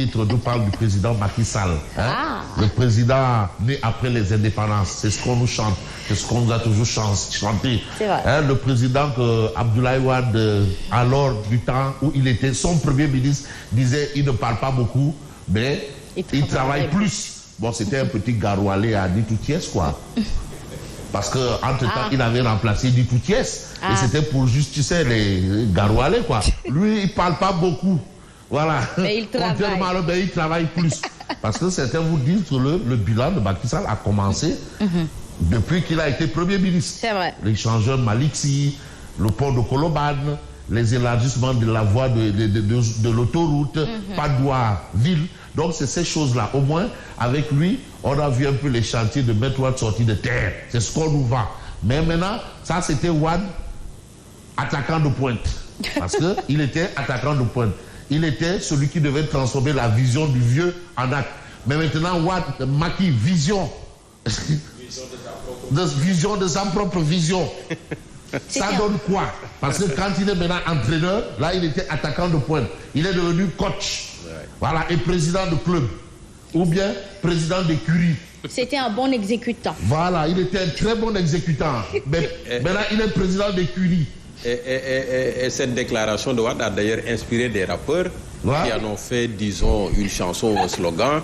Nous parle du président Macky Sall, hein? Le président né après les indépendances. C'est ce qu'on nous chante, c'est ce qu'on nous a toujours chanté. Hein? Le président que Abdoulaye Wade, alors du temps où il était, son premier ministre disait il ne parle pas beaucoup, mais il travaille plus. Bon, c'était un petit garoualé à Ditoutiès, quoi. Parce qu'entre-temps, il avait remplacé Ditoutiès. Et c'était pour juste, tu sais, les garoualés, quoi. Lui, il parle pas beaucoup. Voilà. Mais il travaille. Il travaille plus. Parce que certains vous disent que le bilan de Macky Sall a commencé depuis qu'il a été Premier ministre. C'est vrai. L'échangeur Maliksi, le pont de Colobane, les élargissements de la voie de l'autoroute, Padoua-Ville. Donc c'est ces choses-là. Au moins, avec lui, on a vu un peu les chantiers de mettre Wade sorti de terre. C'est ce qu'on nous vend. Mais maintenant, ça c'était Wade, attaquant de pointe. Parce qu'il était attaquant de pointe. Il était celui qui devait transformer la vision du vieux en acte. Mais maintenant, Wade, Macky, vision. Vision de sa propre vision. Ça donne quoi? Parce que quand il est maintenant entraîneur, là, il était attaquant de pointe. Il est devenu coach. Voilà, et président de club. Ou bien président d'écurie. C'était un bon exécutant. Voilà, il était un très bon exécutant. Mais maintenant, il est président d'écurie. Et cette déclaration de Wade a d'ailleurs inspiré des rappeurs qui en ont fait, disons, une chanson, un slogan.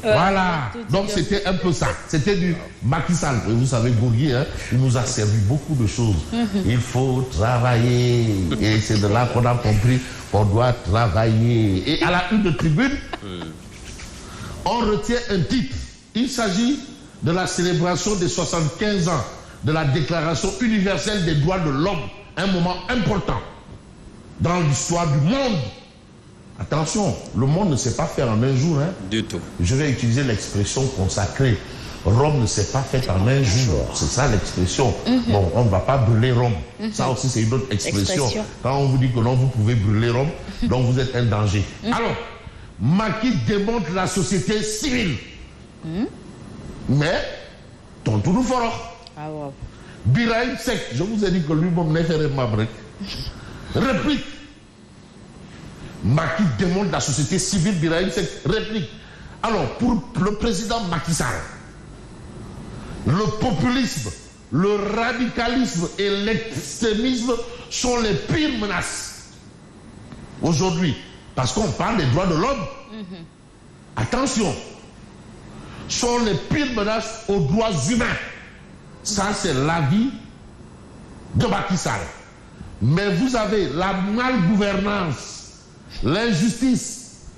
Voilà, donc c'était un peu ça. C'était du Macky Sall. Vous savez, Bourguier, hein, il nous a servi beaucoup de choses. Il faut travailler. Et c'est de là qu'on a compris qu'on doit travailler. Et à la une de Tribune, on retient un titre. Il s'agit de la célébration des 75 ans de la Déclaration universelle des droits de l'homme, un moment important dans l'histoire du monde. Attention, le monde ne sait pas faire en un jour. Hein. Du tout. Je vais utiliser l'expression consacrée. Rome ne s'est pas faite en un jour. C'est ça l'expression. Bon, on ne va pas brûler Rome. Ça aussi, c'est une autre expression. Quand on vous dit que non, vous pouvez brûler Rome, donc vous êtes un danger. Alors, Macky démontre la société civile. Mais, tonton nous fera. Birahim Seck, je vous ai dit que lui-même n'est fait Mabrek. Réplique. Macky démontre la société civile, Birahim Seck réplique. Alors, pour le président Macky Sall, le populisme, le radicalisme et l'extrémisme sont les pires menaces aujourd'hui. Parce qu'on parle des droits de l'homme. Attention, sont les pires menaces aux droits humains. Ça, c'est l'avis de Macky Sall. Mais vous avez la malgouvernance, l'injustice.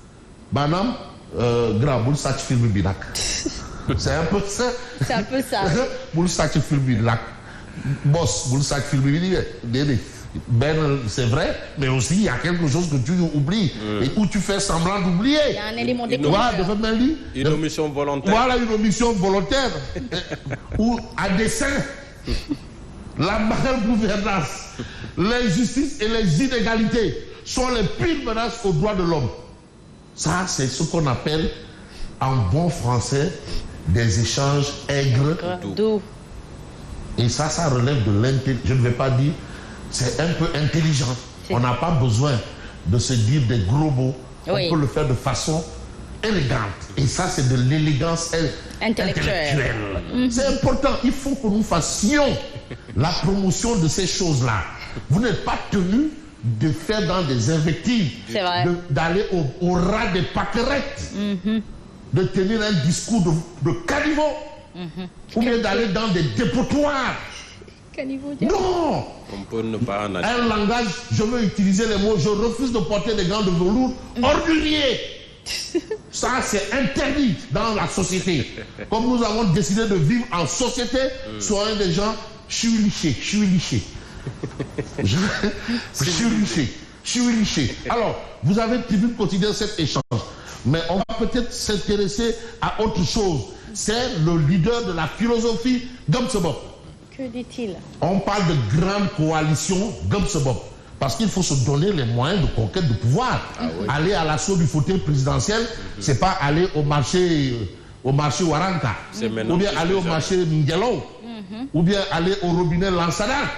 Madame, grand boule ça film bilac. C'est un peu ça. C'est un peu ça. Boule ça film bilac. Boss, boule ça film bilac. Ben, c'est vrai, mais aussi il y a quelque chose que tu oublies et où tu fais semblant d'oublier. Il y a un élément déclencheur. Une omission volontaire. Voilà une omission volontaire ou à dessein. La malgouvernance, l'injustice et les inégalités sont les pires menaces aux droits de l'homme. Ça, c'est ce qu'on appelle en bon français des échanges aigres. Et ça relève de l'intelligence. Je ne vais pas dire. C'est un peu intelligent. On n'a pas besoin de se dire des gros mots. On peut le faire de façon élégante. Et ça, c'est de l'élégance intellectuelle. C'est important. Il faut que nous fassions la promotion de ces choses-là. Vous n'êtes pas tenu de faire dans des invectives, d'aller au ras des pâquerettes, de tenir un discours de caniveau, ou bien d'aller dans des dépotoirs. Non! On peut ne pas en acheter. Un langage, je veux utiliser les mots, je refuse de porter des gants de velours orduriers. Ça, c'est interdit dans la société. Comme nous avons décidé de vivre en société, soyons des gens chuilichés. Alors, vous avez pu considérer cet échange. Mais on va peut-être s'intéresser à autre chose. C'est le leader de la philosophie Gamsebop. Que dit-il? On parle de grande coalition Gamsebop. Parce qu'il faut se donner les moyens de conquête du pouvoir. Aller à l'assaut du fauteuil présidentiel, c'est pas aller au marché Waranka. Ou bien aller au marché Mingelo. Ou bien aller au robinet Lansana.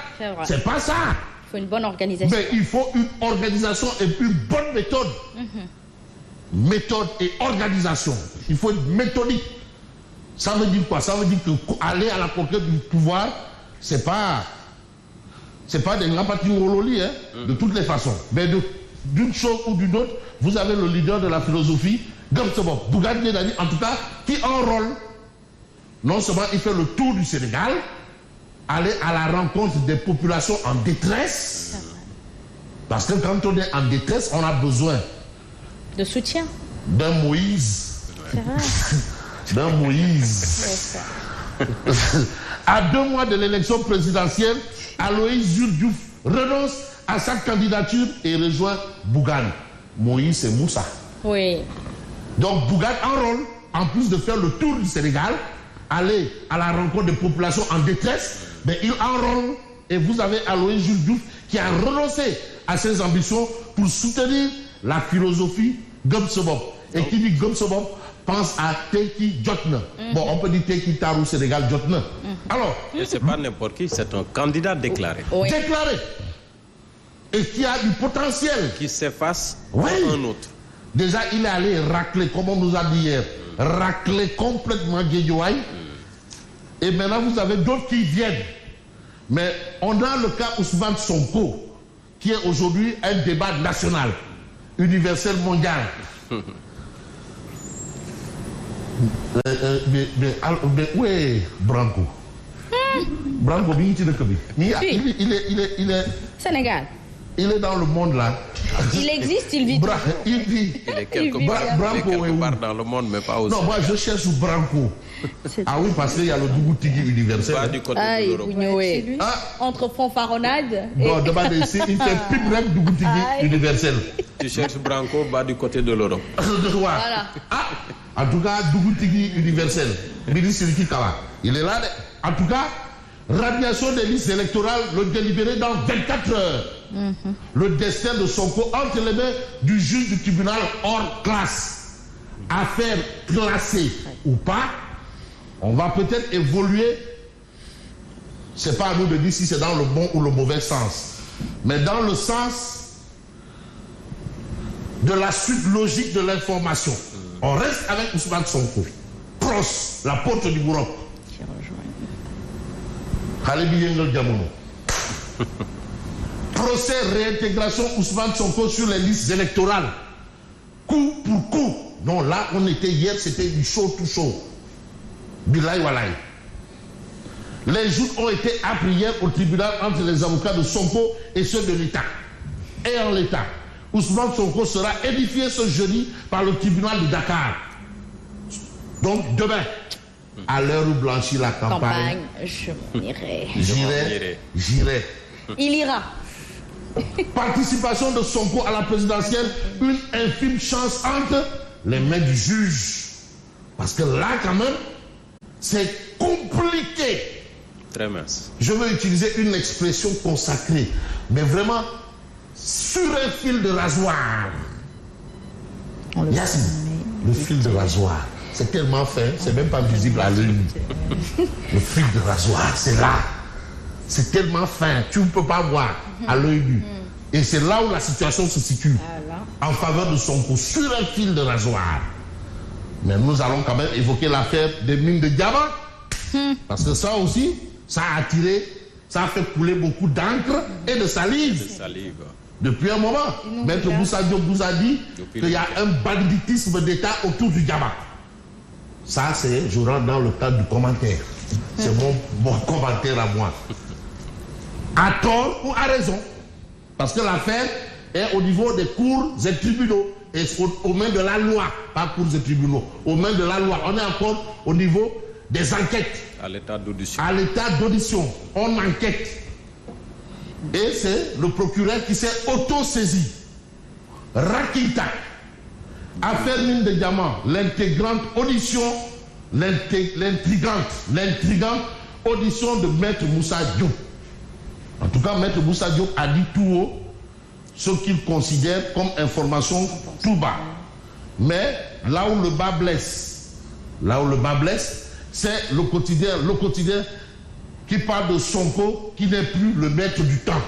C'est pas ça. faut une bonne organisation. Mais il faut une organisation et une bonne méthode. Méthode et organisation. Il faut une méthodique. Ça veut dire quoi? Ça veut dire qu'aller à la conquête du pouvoir, c'est pas des grands patriotes, hein, de toutes les façons. Mais d'une chose ou d'une autre, vous avez le leader de la philosophie, Bougane Gueye Dany, en tout cas, qui enrôle. Non seulement il fait le tour du Sénégal, aller à la rencontre des populations en détresse, parce que quand on est en détresse, on a besoin de soutien. D'un Moïse. C'est vrai. D'un Moïse. À 2 mois de l'élection présidentielle, Aloïse Jules Diouf renonce à sa candidature et rejoint Bougane. Moïse, c'est Moussa. Oui. Donc Bougane enrôle, en plus de faire le tour du Sénégal, aller à la rencontre des populations en détresse, mais il enrôle. Et vous avez Aloïse Jules Diouf qui a renoncé à ses ambitions pour soutenir la philosophie Gumsobop. Et qui dit Gumsobop pense à Teki Jotna. Bon, on peut dire Teki Tarou Sénégal Jotna. Alors. Et c'est pas n'importe qui, c'est un candidat déclaré. Oui. Déclaré. Et qui a du potentiel. Qui s'efface oui. pour un autre. Déjà, il est allé racler, comme on nous a dit hier, racler complètement Guédiouaï. Et maintenant, vous avez d'autres qui viennent. Mais on a le cas Ousmane Sonko, qui est aujourd'hui un débat national, universel, mondial. Mais où est Branco? Branco, il est Sénégal. Il est dans le monde là. Il existe, il vit. Il vit. Il est quelque part dans le monde, mais pas au Sénégal. Non, moi je cherche Branco. Ah oui, parce qu'il y a le Dougoutigui universel. Pas du côté de l'Europe. Oui. Entre fanfaronnade. Non, demandez ici, il fait Pibrem Dougoutigui universel. Tu cherches Branco, bas du côté de l'Europe. Voilà. En tout cas, Dougoutigui universel. Ministre Siriki Kawa. Il est là. En tout cas, radiation des listes électorales, le délibéré dans 24 heures. Le destin de Sonko entre les mains du juge du tribunal hors classe. Affaire classée ou pas, on va peut-être évoluer. C'est pas à nous de dire si c'est dans le bon ou le mauvais sens, mais dans le sens de la suite logique de l'information. On reste avec Ousmane Sonko. Pros, la porte du Bourok. Khalibi Yengel Diamono. Procès réintégration Ousmane Sonko sur les listes électorales. Coup pour coup. Non, là, on était hier, c'était du show to show. Bilay Walay. Les joutes ont été appris hier au tribunal entre les avocats de Sonko et ceux de l'État. Et en l'État, Ousmane Sonko sera édifié ce jeudi par le tribunal de Dakar. Donc, demain, à l'heure où blanchit la campagne, je m'en irai. J'irai. Il ira. Participation de Sonko à la présidentielle, une infime chance entre les mains du juge. Parce que là, quand même, c'est compliqué. Très mince. Je veux utiliser une expression consacrée, mais vraiment sur un fil de rasoir. Yassine, le fil de rasoir, c'est tellement fin, c'est même pas visible à l'œil. Le fil de rasoir, c'est là. C'est tellement fin, tu ne peux pas voir à l'œil nu. Et c'est là où la situation se situe, en faveur de Sonko, sur un fil de rasoir. Mais nous allons quand même évoquer l'affaire des mines de diamants, parce que ça aussi, ça a attiré, ça a fait couler beaucoup d'encre et de salive. Depuis un moment, Maître Moussa Diop vous a dit qu'il y a un banditisme d'État autour du diamant. Ça, c'est, je rentre dans le cadre du commentaire. C'est mon commentaire à moi. À tort ou à raison. Parce que l'affaire est au niveau des cours et tribunaux. Et aux mains de la loi, pas cours et tribunaux. Aux mains de la loi. On est encore au niveau des enquêtes. À l'état d'audition. À l'état d'audition. On enquête. Et c'est le procureur qui s'est auto-saisi. Rakinta. Affaire mine de diamant. L'intégrante audition. L'intrigante audition de Maître Moussa Diop. En tout cas, Maître Moussa Diop a dit tout haut ce qu'il considère comme information tout bas. Mais là où le bas blesse, c'est le quotidien qui parle de Sonko qui n'est plus le maître du temps.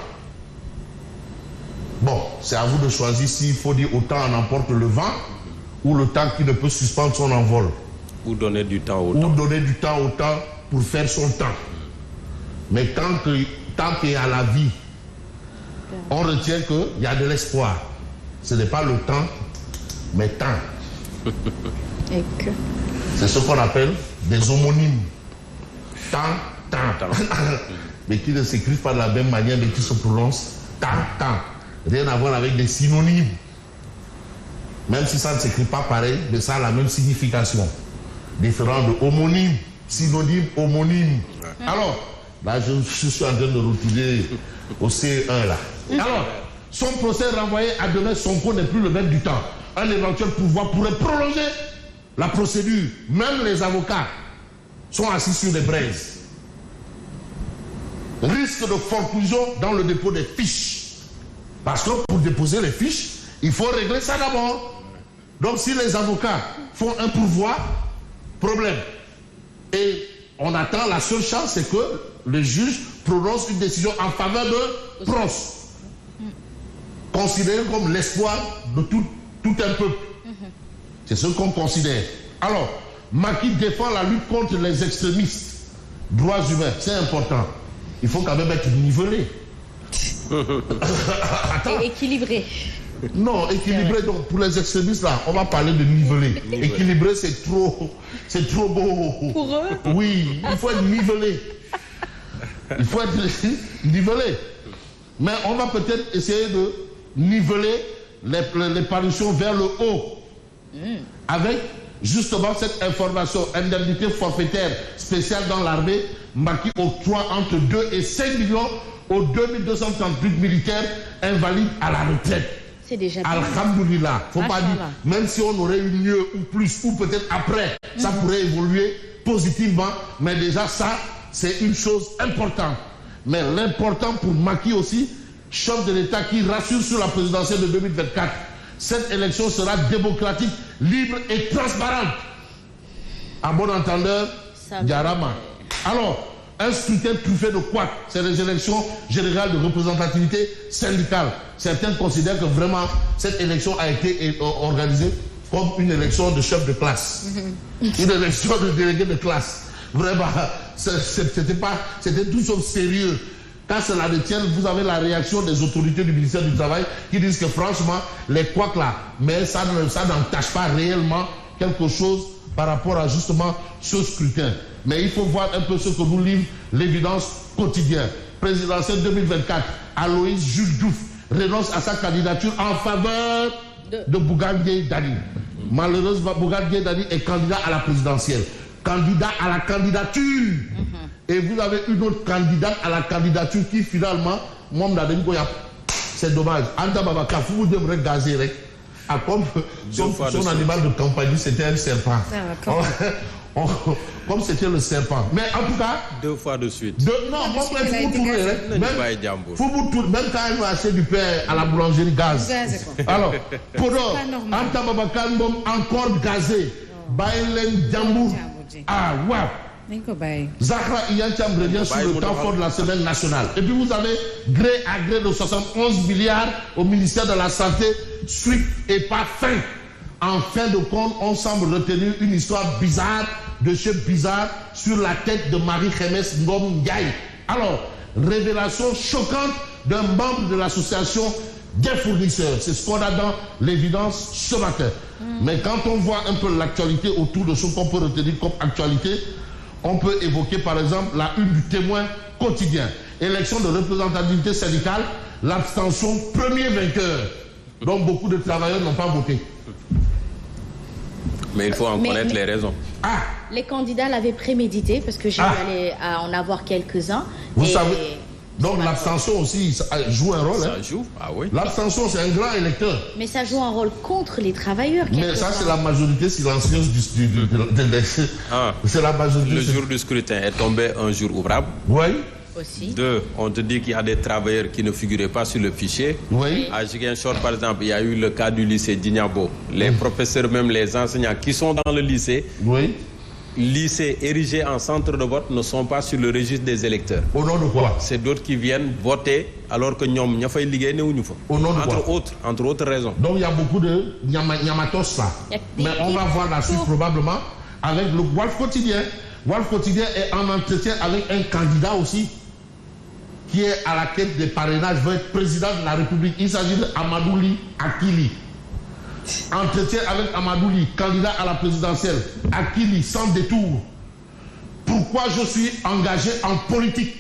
c'est à vous de choisir s'il faut dire autant en emporte le vent ou le temps qui ne peut suspendre son envol. Ou donner du temps au temps. Ou donner du temps au temps pour faire son temps. Mais tant qu'il y a la vie, on retient qu'il y a de l'espoir. Ce n'est pas le temps, mais temps. Et que... C'est ce qu'on appelle des homonymes. Temps. Mais qui ne s'écrivent pas de la même manière, mais qui se prononcent temps. Rien à voir avec des synonymes. Même si ça ne s'écrit pas pareil, mais ça a la même signification. Différent de homonyme, synonyme, homonyme. Alors, là, je suis en train de retourner au C1 là. Alors, son procès renvoyé à demain, Sonko n'est plus le maître du temps. Un éventuel pouvoir pourrait prolonger la procédure. Même les avocats sont assis sur des braises. Risque de forclusion dans le dépôt des fiches. Parce que pour déposer les fiches, il faut régler ça d'abord. Donc si les avocats font un pourvoi, problème. Et on attend, la seule chance, c'est que le juge prononce une décision en faveur de Pros. Considéré comme l'espoir de tout un peuple. C'est ce qu'on considère. Alors, Macky défend la lutte contre les extrémistes. Droits humains, c'est important. Il faut quand même être nivelé. Attends. Et équilibré. Non, équilibré, donc pour les extrémistes là, on va parler de nivelé. Équilibré, c'est trop beau. Pour eux? Oui, il faut être nivelé. Il faut être nivelé. Mais on va peut-être essayer de niveler les parutions vers le haut. Avec justement cette information, indemnité forfaitaire spéciale dans l'armée, Macky octroie entre 2 et 5 millions aux 2238 militaires invalides à la retraite. C'est déjà bien. Alhamdoulilah. Faut pas dire, même si on aurait eu mieux ou plus, ou peut-être après, ça pourrait évoluer positivement, mais déjà ça, c'est une chose importante. Mais l'important pour Macky aussi, chef de l'État qui rassure sur la présidentielle de 2024, cette élection sera démocratique, libre et transparente. À bon entendeur, Diarama. Alors, un scrutin truffé de quoi? C'est les élections générales de représentativité syndicale. Certains considèrent que vraiment cette élection a été organisée comme une élection de chef de classe. Une élection de délégué de classe. Vraiment, c'était tout sauf sérieux. Quand cela ne tient, vous avez la réaction des autorités du ministère du Travail qui disent que franchement, les couacs là, mais ça n'entache pas réellement quelque chose par rapport à justement ce scrutin. Mais il faut voir un peu ce que nous livre l'évidence quotidienne. Présidentielle 2024, Aloïs Jules Diouf renonce à sa candidature en faveur de Bougane Gueye Dany. Malheureusement, Bougane Gueye Dany est candidat à la présidentielle. Candidat à la candidature. Et vous avez une autre candidate à la candidature qui finalement, c'est dommage. Anta Babaka, vous devez gazer. Comme son animal de compagnie, c'était un serpent. Comme c'était le serpent. Mais en tout cas... 2 fois de suite. Non, même quand elle va acheter du pain à la boulangerie gaz. Alors, Podor, Anta Babaka, encore gazé. Baïlen Djambou. Ah, waouh. Zahra Iyacham revient sur le temps fort de la semaine nationale. Et puis vous avez gré à gré de 71 milliards au ministère de la Santé, suite et pas fin. En fin de compte, on semble retenir une histoire bizarre de chez bizarre sur la tête de Marie-Khémesse Ngom Ndiaye. Alors, révélation choquante d'un membre de l'association des fournisseurs. C'est ce qu'on a dans l'évidence ce matin. Mais quand on voit un peu l'actualité autour de ce qu'on peut retenir comme actualité, on peut évoquer par exemple la une du Témoin quotidien. Élection de représentativité syndicale, l'abstention premier vainqueur. Donc beaucoup de travailleurs n'ont pas voté. Mais il faut en connaître les raisons. Les candidats l'avaient prémédité parce que j'ai allé en avoir quelques-uns. Vous savez, donc l'abstention aussi ça joue un rôle. Ça joue, oui. L'abstention, c'est un grand électeur. Mais ça joue un rôle contre les travailleurs. Mais ça, c'est la majorité silencieuse c'est la majorité. Le jour du scrutin est tombé un jour ouvrable. Oui. Aussi. 2, on te dit qu'il y a des travailleurs qui ne figuraient pas sur le fichier. Oui. À Ziguinchor, par exemple, il y a eu le cas du lycée d'Ignabo. Les professeurs, même les enseignants qui sont dans le lycée, lycées érigés en centre de vote ne sont pas sur le registre des électeurs. Au nom de quoi? C'est d'autres qui viennent voter alors que ñoom ña fay liggéey newuñu fa. Au nom de quoi? Entre autres raisons. Donc il y a beaucoup de nyamatos là. Mais on va voir la suite probablement avec le Walf Quotidien. Walf Quotidien est en entretien avec un candidat aussi qui est à la quête des parrainages, veut être président de la République. Il s'agit de Amadouli Akili. Entretien avec Amadouli, candidat à la présidentielle. Akili, sans détour. Pourquoi je suis engagé en politique?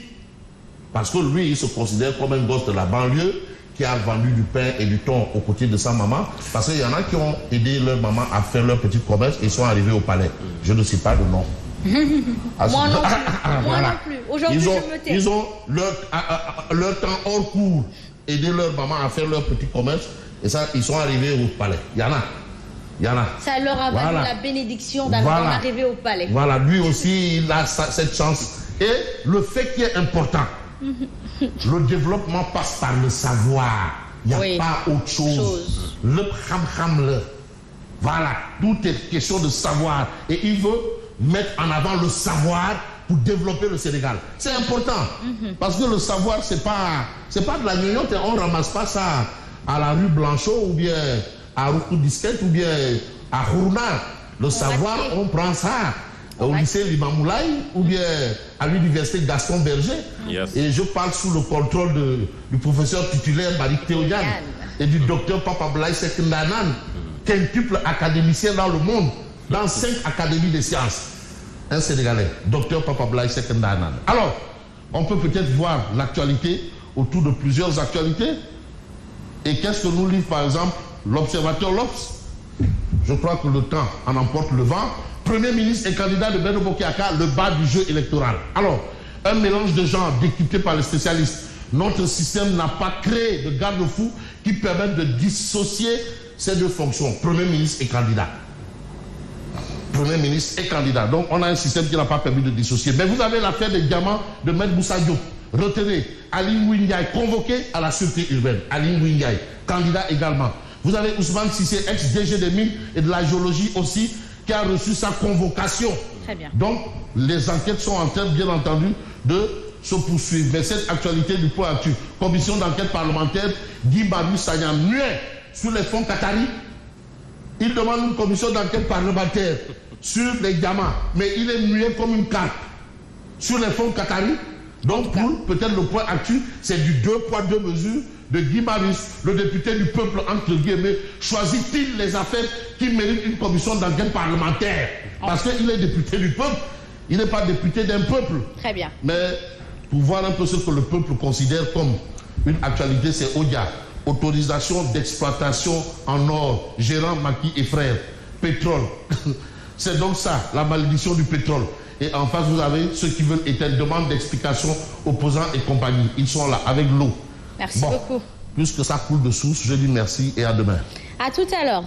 Parce que lui, il se considère comme un gosse de la banlieue qui a vendu du pain et du thon aux côtés de sa maman. Parce qu'il y en a qui ont aidé leur maman à faire leur petit commerce et sont arrivés au palais. Je ne sais pas de nom. Moi non plus. Moi non plus. Aujourd'hui, je me tais. Ils ont leur temps hors cours aider leur maman à faire leur petit commerce. Et ça, ils sont arrivés au palais. Il y en a. Ça leur a valu la bénédiction d'en arriver au palais. Voilà, lui aussi, il a cette chance. Et le fait qui est important, le développement passe par le savoir. Il n'y a pas autre chose. Le kham-kham. Voilà, tout est question de savoir. Et il veut mettre en avant le savoir pour développer le Sénégal. C'est important. Parce que le savoir, c'est pas de la gnognotte. On ne ramasse pas ça à la rue Blanchot ou bien à Roukou Disquette ou bien à Khourna. Le savoir, on prend ça au lycée Limamoulaye ou bien à l'université Gaston Berger. Et je parle sous le contrôle du professeur titulaire Barik Théodiane et du docteur Papa Blaye Sekendanan, quintuple académicien dans le monde, dans 5 académies des sciences. Un Sénégalais, docteur Papa Blaye Sekendanan. Alors, on peut peut-être voir l'actualité autour de plusieurs actualités. Et qu'est-ce que nous livre par exemple l'Observateur L'Obs? Je crois que le temps en emporte le vent. Premier ministre et candidat de Benno Bokk Yakaar, le bas du jeu électoral. Alors, un mélange de genres décrypté par les spécialistes. Notre système n'a pas créé de garde-fous qui permettent de dissocier ces deux fonctions, Premier ministre et candidat. Premier ministre et candidat. Donc on a un système qui n'a pas permis de dissocier. Mais vous avez l'affaire des diamants de Maître Moussa Diop. Retenez, Aline Ngouille convoqué à la sûreté urbaine. Aline Ngouille, candidat également. Vous avez Ousmane Cissé, ex-DG des mines et de la géologie aussi, qui a reçu sa convocation. Très bien. Donc les enquêtes sont en train, bien entendu, de se poursuivre. Mais cette actualité du point actu, commission d'enquête parlementaire, Guy Marius Sagna muet sur les fonds qataris. Il demande une commission d'enquête parlementaire sur les diamants, mais il est muet comme une carte sur les fonds qataris. Donc pour peut-être le point actu, c'est du 2 poids 2 mesures de Guy Marius, le député du peuple, entre guillemets. Choisit-il les affaires qui méritent une commission d'enquête parlementaire? Parce qu'il est député du peuple, il n'est pas député d'un peuple. Très bien. Mais pour voir un peu ce que le peuple considère comme une actualité, c'est Odia. Autorisation d'exploitation en or, gérant Macky et frères, pétrole. C'est donc ça, la malédiction du pétrole. Et en face, vous avez ceux qui veulent éteindre, demande d'explication, opposants et compagnie. Ils sont là, avec l'eau. Merci beaucoup. Puisque ça coule de source, je dis merci et à demain. À tout à l'heure.